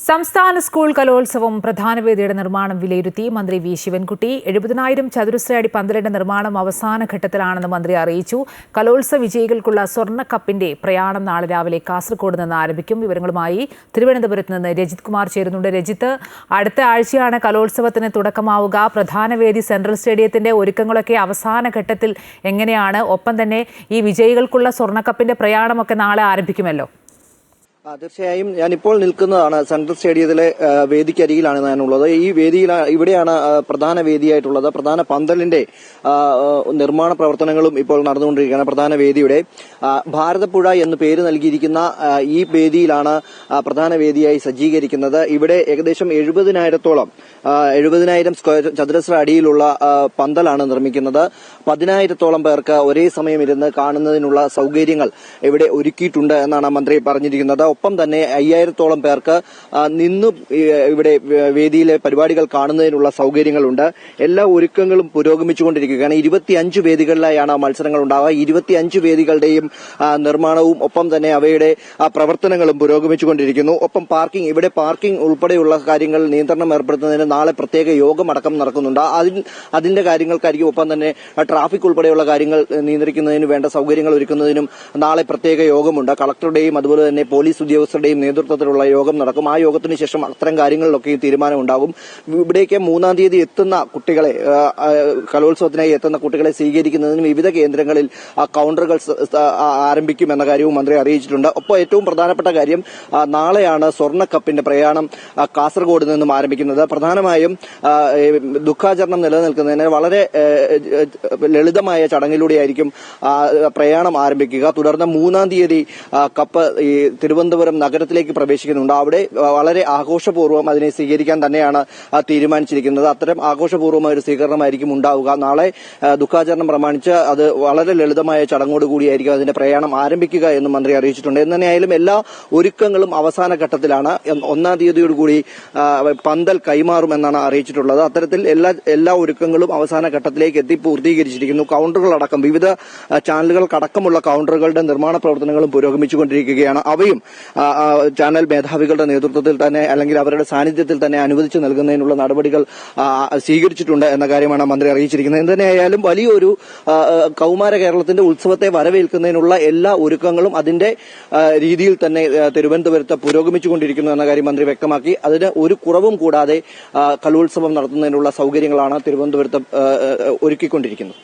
സംസ്ഥാന സ്കൂൾ കലോത്സവം പ്രധാനവേദിയുടെ നിർമ്മാണം വിലയിരുത്തി മന്ത്രി വി ശിവൻകുട്ടി. 70,000 ചതുരശ്ര അടി പന്തലിന്റെ നിർമ്മാണം അവസാന ഘട്ടത്തിലാണെന്ന് മന്ത്രി അറിയിച്ചു. കലോത്സവ വിജയികൾക്കുള്ള സ്വർണ്ണക്കപ്പിന്റെ പ്രയാണം നാളെ രാവിലെ കാസർഗോഡ് നിന്ന് ആരംഭിക്കും. വിവരങ്ങളുമായി തിരുവനന്തപുരത്ത് നിന്ന് രജിത് കുമാർ ചേരുന്നുണ്ട്. രജിത്ത്, അടുത്ത ആഴ്ചയാണ് കലോത്സവത്തിന് തുടക്കമാവുക. പ്രധാനവേദി സെൻട്രൽ സ്റ്റേഡിയത്തിന്റെ ഒരുക്കങ്ങളൊക്കെ അവസാന ഘട്ടത്തിൽ എങ്ങനെയാണ്? ഒപ്പം തന്നെ ഈ വിജയികൾക്കുള്ള സ്വർണ്ണക്കപ്പിന്റെ പ്രയാണമൊക്കെ നാളെ ആരംഭിക്കുമല്ലോ. തീർച്ചയായും ഞാനിപ്പോൾ നിൽക്കുന്നതാണ് സെൻട്രൽ സ്റ്റേഡിയത്തിലെ വേദിക്കരികിലാണ് ഞാനുള്ളത്. ഈ വേദിയിൽ ഇവിടെയാണ് പ്രധാന വേദിയായിട്ടുള്ളത്. പ്രധാന പന്തലിന്റെ നിർമ്മാണ പ്രവർത്തനങ്ങളും ഇപ്പോൾ നടന്നുകൊണ്ടിരിക്കുകയാണ്. പ്രധാന വേദിയുടെ ഭാരതപ്പുഴ എന്ന് പേര് നൽകിയിരിക്കുന്ന ഈ വേദിയിലാണ് പ്രധാന വേദിയായി സജ്ജീകരിക്കുന്നത്. ഇവിടെ ഏകദേശം 70,000 ചതുരശ്ര അടിയിലുള്ള പന്തലാണ് നിർമ്മിക്കുന്നത്. 10,000-ഓളം പേർക്ക് ഒരേ സമയം ഇരുന്ന് കാണുന്നതിനുള്ള സൗകര്യങ്ങൾ ഇവിടെ ഒരുക്കിയിട്ടുണ്ട് എന്നാണ് മന്ത്രി പറഞ്ഞിരിക്കുന്നത്. ഒപ്പം തന്നെ 5,000-ഓളം പേർക്ക് നിന്നും ഇവിടെ വേദിയിലെ പരിപാടികൾ കാണുന്നതിനുള്ള സൗകര്യങ്ങളുണ്ട്. എല്ലാ ഒരുക്കങ്ങളും പുരോഗമിച്ചുകൊണ്ടിരിക്കുകയാണ്. 25 വേദികളിലായാണ് മത്സരങ്ങൾ ഉണ്ടാവുക. 25 വേദികളുടെയും നിർമ്മാണവും ഒപ്പം തന്നെ അവയുടെ പ്രവർത്തനങ്ങളും പുരോഗമിച്ചുകൊണ്ടിരിക്കുന്നു. ഒപ്പം ഇവിടെ പാർക്കിംഗ് ഉൾപ്പെടെയുള്ള കാര്യങ്ങൾ നിയന്ത്രണം ഏർപ്പെടുത്തുന്നതിന് നാളെ പ്രത്യേക യോഗം അടക്കം നടക്കുന്നുണ്ട്. അതിന്റെ കാര്യങ്ങൾക്കായിരിക്കും. ഒപ്പം തന്നെ ട്രാഫിക് ഉൾപ്പെടെയുള്ള കാര്യങ്ങൾ നിയന്ത്രിക്കുന്നതിന് വേണ്ട സൗകര്യങ്ങൾ ഒരുക്കുന്നതിനും നാളെ പ്രത്യേക യോഗമുണ്ട്. കളക്ടറുടെയും അതുപോലെ തന്നെ പോലീസ് ഉദ്യോഗസ്ഥരുടെയും നേതൃത്വത്തിലുള്ള യോഗം നടക്കും. ആ യോഗത്തിന് ശേഷം അത്തരം കാര്യങ്ങളിലൊക്കെ തീരുമാനമുണ്ടാകും. ഇവിടേക്ക് 3-ാം തീയതി എത്തുന്ന കുട്ടികളെ, കലോത്സവത്തിനായി എത്തുന്ന കുട്ടികളെ സ്വീകരിക്കുന്നതിനും വിവിധ കേന്ദ്രങ്ങളിൽ കൌണ്ടറുകൾ ആരംഭിക്കുമെന്ന കാര്യവും മന്ത്രി അറിയിച്ചിട്ടുണ്ട്. ഒപ്പം ഏറ്റവും പ്രധാനപ്പെട്ട കാര്യം, നാളെയാണ് സ്വർണ്ണക്കപ്പിന്റെ പ്രയാണം കാസർഗോഡ് നിന്നും ആരംഭിക്കുന്നത്. പ്രധാനമായും ദുഃഖാചരണം നിലനിൽക്കുന്നതിന് വളരെ ലളിതമായ ചടങ്ങിലൂടെയായിരിക്കും പ്രയാണം ആരംഭിക്കുക. തുടർന്ന് 3-ാം തീയതി കപ്പ് തിരുവനന്തപുരം നഗരത്തിലേക്ക് പ്രവേശിക്കുന്നുണ്ട്. അവിടെ വളരെ ആഘോഷപൂർവ്വം അതിനെ സ്വീകരിക്കാൻ തന്നെയാണ് തീരുമാനിച്ചിരിക്കുന്നത്. അത്തരം ആഘോഷപൂർവ്വമായ ഒരു സ്വീകരണമായിരിക്കും ഉണ്ടാവുക. നാളെ ദുഃഖാചരണം പ്രമാണിച്ച് അത് വളരെ ലളിതമായ ചടങ്ങോടുകൂടിയായിരിക്കും അതിന്റെ പ്രയാണം ആരംഭിക്കുക എന്നും മന്ത്രി അറിയിച്ചിട്ടുണ്ട്. എന്തുതന്നെയായാലും എല്ലാ ഒരുക്കങ്ങളും അവസാന ഘട്ടത്തിലാണ്. 1-ാം തീയതിയോടുകൂടി പന്തൽ കൈമാറുമെന്നാണ് അറിയിച്ചിട്ടുള്ളത്. അത്തരത്തിൽ എല്ലാ ഒരുക്കങ്ങളും അവസാന ഘട്ടത്തിലേക്ക് എത്തി പൂർത്തീകരിച്ചിരിക്കുന്നു. കൌണ്ടറുകളടക്കം വിവിധ ചാനലുകൾക്കടക്കമുള്ള കൌണ്ടറുകളുടെ നിർമ്മാണ പ്രവർത്തനങ്ങളും പുരോഗമിച്ചുകൊണ്ടിരിക്കുകയാണ്. അവയും ചാനൽ മേധാവികളുടെ നേതൃത്വത്തിൽ തന്നെ അല്ലെങ്കിൽ അവരുടെ സാന്നിധ്യത്തിൽ തന്നെ അനുവദിച്ചു നൽകുന്നതിനുള്ള നടപടികൾ സ്വീകരിച്ചിട്ടുണ്ട് എന്ന കാര്യമാണ് മന്ത്രി അറിയിച്ചിരിക്കുന്നത്. എന്തുതന്നെയായാലും വലിയൊരു കൌമാര കേരളത്തിന്റെ ഉത്സവത്തെ വരവേൽക്കുന്നതിനുള്ള എല്ലാ ഒരുക്കങ്ങളും അതിന്റെ രീതിയിൽ തന്നെ തിരുവനന്തപുരത്ത് പുരോഗമിച്ചുകൊണ്ടിരിക്കുന്നു എന്ന കാര്യം മന്ത്രി വ്യക്തമാക്കി. അതിന് ഒരു കുറവും കൂടാതെ കലോത്സവം നടത്തുന്നതിനുള്ള സൗകര്യങ്ങളാണ് തിരുവനന്തപുരത്ത് ഒരുക്കിക്കൊണ്ടിരിക്കുന്നത്.